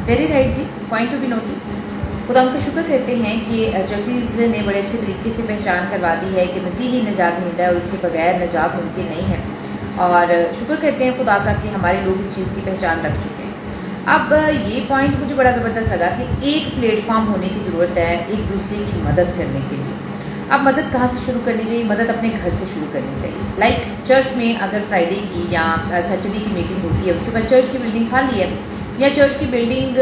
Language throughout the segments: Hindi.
वेरी राइट जी, पॉइंट टू बी नोटेड। खुदा उनका शुक्र करते हैं कि चर्चिज़ ने बड़े अच्छे तरीके से पहचान करवा दी है कि मसीही निजात दहिंदा है और उसके बगैर निजात मुमकिन नहीं है। और शुक्र करते हैं खुदा का कि हमारे लोग इस चीज़ की पहचान रख चुके हैं। अब ये पॉइंट मुझे बड़ा ज़बरदस्त लगा कि एक प्लेटफॉर्म होने की ज़रूरत है एक दूसरे की मदद करने के लिए। अब मदद कहाँ से शुरू करनी चाहिए? मदद अपने घर से शुरू करनी चाहिए। लाइक चर्च में अगर फ्राइडे की या सैटरडे की मीटिंग होती है, उसके बाद चर्च की बिल्डिंग खाली है या चर्च की बिल्डिंग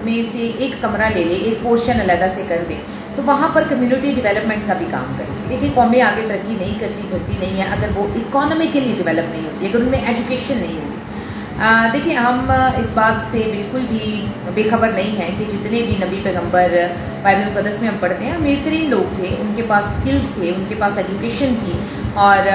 में से एक कमरा ले ले, एक पोर्शन अलग से कर दे, तो वहाँ पर कम्युनिटी डेवलपमेंट का भी काम करें। देखिए कौमें आगे तरक्की नहीं करती बढ़ती नहीं है अगर वो इकोनॉमिकली डेवलप नहीं होती, अगर उनमें एजुकेशन नहीं होगी। देखिए हम इस बात से बिल्कुल भी बेखबर नहीं है कि जितने भी नबी पैगंबर बाइबल मुक़द्दस में हम पढ़ते हैं अमीर तरीन लोग थे, उनके पास स्किल्स थे, उनके पास एजुकेशन थी और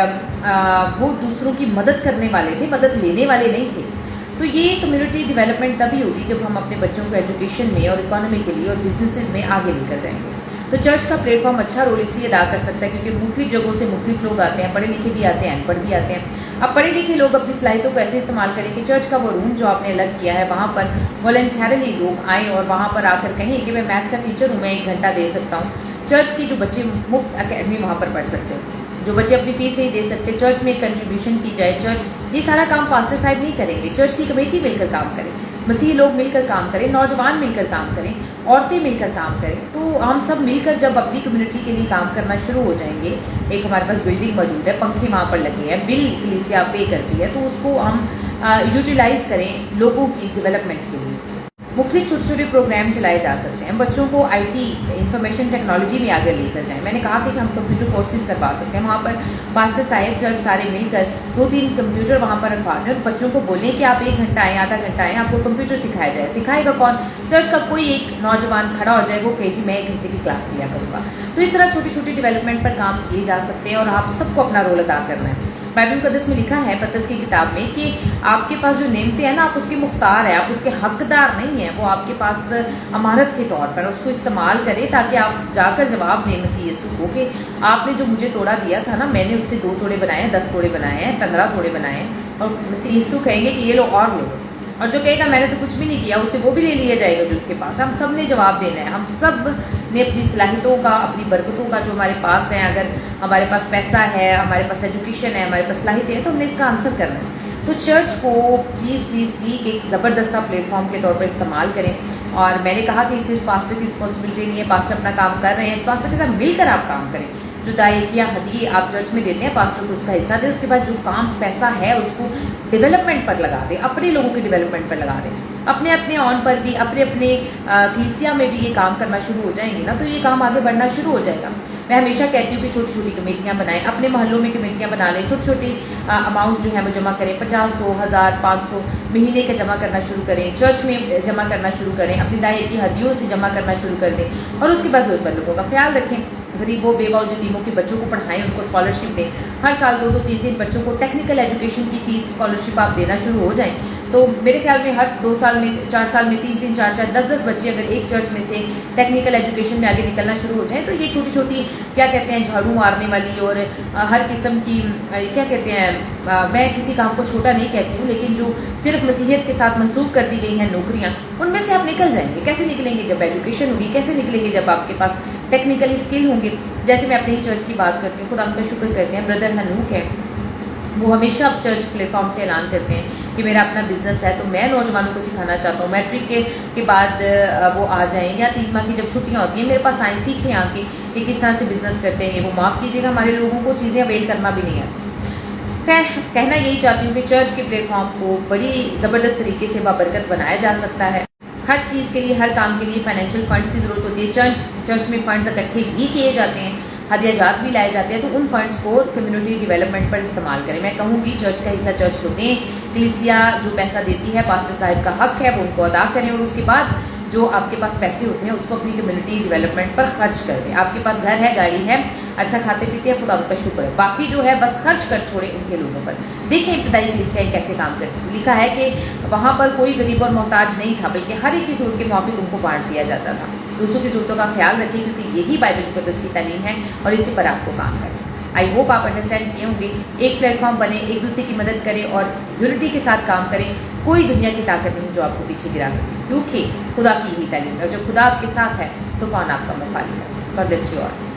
वो दूसरों की मदद करने वाले थे, मदद लेने वाले नहीं थे। तो ये कम्युनिटी डेवलपमेंट तभी होगी जब हम अपने बच्चों को एजुकेशन में और इकोनॉमिकली और बिजनेसेस में आगे लेकर जाएंगे। तो चर्च का प्लेटफॉर्म अच्छा रोल इसलिए अदा कर सकता है क्योंकि मुख्तलिफ जगहों से मुख्तलिफ लोग आते हैं, पढ़े लिखे भी आते हैं, अनपढ़ भी आते हैं। अब पढ़े लिखे लोग अपनी सलाहियतों को ऐसे इस्तेमाल करें कि चर्च का वो रूम जो आपने अलग किया है वहाँ पर वॉलंटियरली लोग आएँ और वहाँ पर आकर कहें कि मैं मैथ का टीचर हूँ, मैं 1 घंटा दे सकता हूँ। चर्च की जो बच्चे मुफ्त अकेडमी वहाँ पर पढ़ सकते हैं, जो बच्चे अपनी फीस नहीं दे सकते, चर्च में कंट्रीब्यूशन की जाए। चर्च ये सारा काम पास्टर साहब नहीं करेंगे, चर्च की कमेटी मिलकर काम करें, मसीही लोग मिलकर काम करें, नौजवान मिलकर काम करें, औरतें मिलकर काम करें। तो हम सब मिलकर जब अपनी कम्युनिटी के लिए काम करना शुरू हो जाएंगे, एक हमारे पास बिल्डिंग मौजूद है, पंखे वहाँ पर लगे हैं, बिल कलीसिया पे करती है, तो उसको हम यूटिलाइज करें लोगों की डेवलपमेंट के लिए। मुख्तलिफ छोटे छोटे प्रोग्राम चलाए जा सकते हैं, बच्चों को आईटी इंफॉर्मेशन टेक्नोलॉजी में आगे लेकर जाएं। मैंने कहा कि हम कंप्यूटर कोर्सेज करवा सकते हैं, वहाँ पर पास्टर साहिब चर्च सारे मिलकर 2-3 कंप्यूटर वहाँ पर रखवा दें और बच्चों को बोलें कि आप 1 घंटा आएँ, आधा घंटा आएँ, आपको कंप्यूटर सिखाया जाए। सिखाएगा कौन? चर्च का कोई एक नौजवान खड़ा हो जाए, वो कहे जी मैं 1 घंटे की क्लास लिया करूँगा। तो इस तरह छोटी छोटी डेवलपमेंट पर काम किए जा सकते हैं और आप सबको अपना रोल अदा करना है। बाइबल मुक़द्दस में लिखा है पतरस की किताब में कि आपके पास जो नेमतें हैं ना, आप उसके मुख्तार हैं, आप उसके हकदार नहीं हैं। वो आपके पास अमानत के तौर पर उसको इस्तेमाल करें ताकि आप जाकर जवाब दें मसीह यीशु को कि आपने जो मुझे तोड़ा दिया था ना, मैंने उससे 2 तोड़े बनाए हैं, 10 तोड़े बनाए हैं, 15 तोड़े बनाए हैं। और मसीह यीशु कहेंगे कि ये लो और लो, और जो कहेगा मैंने तो कुछ भी नहीं किया, उससे वो भी ले लिया जाएगा जो उसके पास। हम सब ने जवाब देना है, हम सब ने अपनी सलाहियतों का, अपनी बरकतों का जो हमारे पास है, अगर हमारे पास पैसा है, हमारे पास एजुकेशन है, हमारे पास सलाहियतें हैं, तो हमने इसका आंसर करना है। तो चर्च को प्लीज़ एक ज़बरदस्त प्लेटफॉर्म के तौर पर इस्तेमाल करें। और मैंने कहा कि सिर्फ पास्टर की रिस्पॉन्सिबिलिटी नहीं है, पास्टर अपना काम कर रहे हैं, तो पास्टर के साथ मिलकर आप काम करें। जो दायिकिया हदिये आप चर्च में देते हैं, पास्टर को उसका हिस्सा दें। उसके बाद जो काम पैसा है उसको डेवलपमेंट पर लगा दें, अपने लोगों के डेवलपमेंट पर लगा दें। अपने अपने ऑन पर भी, अपने अपने कलीसिया में भी ये काम करना शुरू हो जाएंगे ना, तो ये काम आगे बढ़ना शुरू हो जाएगा। मैं हमेशा कहती हूँ कि छोटी छोटी कमेटियाँ बनाएं, अपने मोहल्लों में कमेटियाँ बना लें, छोटी छोटी अमाउंट जो है वो जमा करें, 50, 100, 1000, 500 महीने का जमा करना शुरू करें, चर्च में जमा करना शुरू करें, अपनी दायिकी हदियों से जमा करना शुरू कर दें। और उसके बाद ज़रूरतमंद लोगों का ख्याल रखें, गरीबों बेवा और यतीमों के बच्चों को पढ़ाएं, उनको स्कॉलरशिप दें। हर साल 2-2, 3-3 बच्चों को टेक्निकल एजुकेशन की फीस स्कॉलरशिप आप देना शुरू हो जाएं। तो मेरे ख्याल में हर 2 साल में, 4 साल में 3-3, 4-4, 10-10 बच्चे अगर एक चर्च में से टेक्निकल एजुकेशन में आगे निकलना शुरू हो जाए, तो ये छोटी छोटी क्या कहते हैं झाड़ू मारने वाली और हर किस्म की क्या कहते हैं, मैं किसी काम को छोटा नहीं कहती हूँ, लेकिन जो सिर्फ मसीहियत के साथ मंसूब कर दी गई हैं नौकरियाँ, उनमें से आप निकल जाएंगे। कैसे निकलेंगे? जब एजुकेशन होगी। कैसे निकलेंगे? जब आपके पास टेक्निकली स्किल होंगे। जैसे मैं अपने ही चर्च की बात करती हूँ, खुदा उनका शुक्र करते हैं, ब्रदर हनूक है, वो हमेशा चर्च प्लेटफॉर्म से ऐलान करते हैं कि मेरा अपना बिजनेस है, तो मैं नौजवानों को सिखाना चाहता हूँ मैट्रिक के बाद वो आ जाएं या 3 माह की जब छुट्टियाँ होती हैं, मेरे पास आएँ, सीखें आके कि किस तरह से बिजनेस करते हैं। ये वो माफ़ कीजिएगा, हमारे लोगों को चीज़ें अवेल करना भी नहीं आती। खैर कहना यही चाहती हूँ कि चर्च के प्लेटफॉर्म को बड़ी ज़बरदस्त तरीके से बाबरकत बनाया जा सकता है। हर चीज़ के लिए, हर काम के लिए फाइनेंशियल फंड्स की ज़रूरत होती है। चर्च में फंड्स इकट्ठे भी किए जाते हैं, हदियाजात भी लाए जाते हैं, तो उन फंड्स को कम्युनिटी डेवलपमेंट पर इस्तेमाल करें। मैं कहूँगी चर्च का हिस्सा चर्च को दें, कलीसिया जो पैसा देती है पास्टर साहब का हक है वो उनको अदा करें, और उसके बाद जो आपके पास पैसे होते हैं उसको अपनी कम्युनिटी डेवलपमेंट पर खर्च कर दें। आपके पास घर है, गाड़ी है, अच्छा खाते पीते हैं, खुदा उनका शुक्र है, बाकी जो है बस खर्च कर छोड़े उनके लोगों पर। देखें इब्तदाई कलीसियाएं कैसे काम करती थी। लिखा है कि वहाँ पर कोई गरीब और मोहताज नहीं था, बल्कि हर एक की ज़रूरत के मुताबिक उनको बांट दिया जाता था। दूसरों की ज़रूरतों का ख्याल रखें, क्योंकि यही बाइबल मुक़द्दस की तालीम है और इसी पर आपको काम करें। आई होप आप अंडरस्टैंड किए होंगे। एक प्लेटफॉर्म बने, एक दूसरे की मदद करें और यूनिटी के साथ काम करें, कोई दुनिया की ताकत नहीं जो आपको पीछे गिरा सकती, क्योंकि खुदा की ही तालीम है, और जब खुदा आपके साथ है तो कौन आपका मुखालिफ है। God bless you all.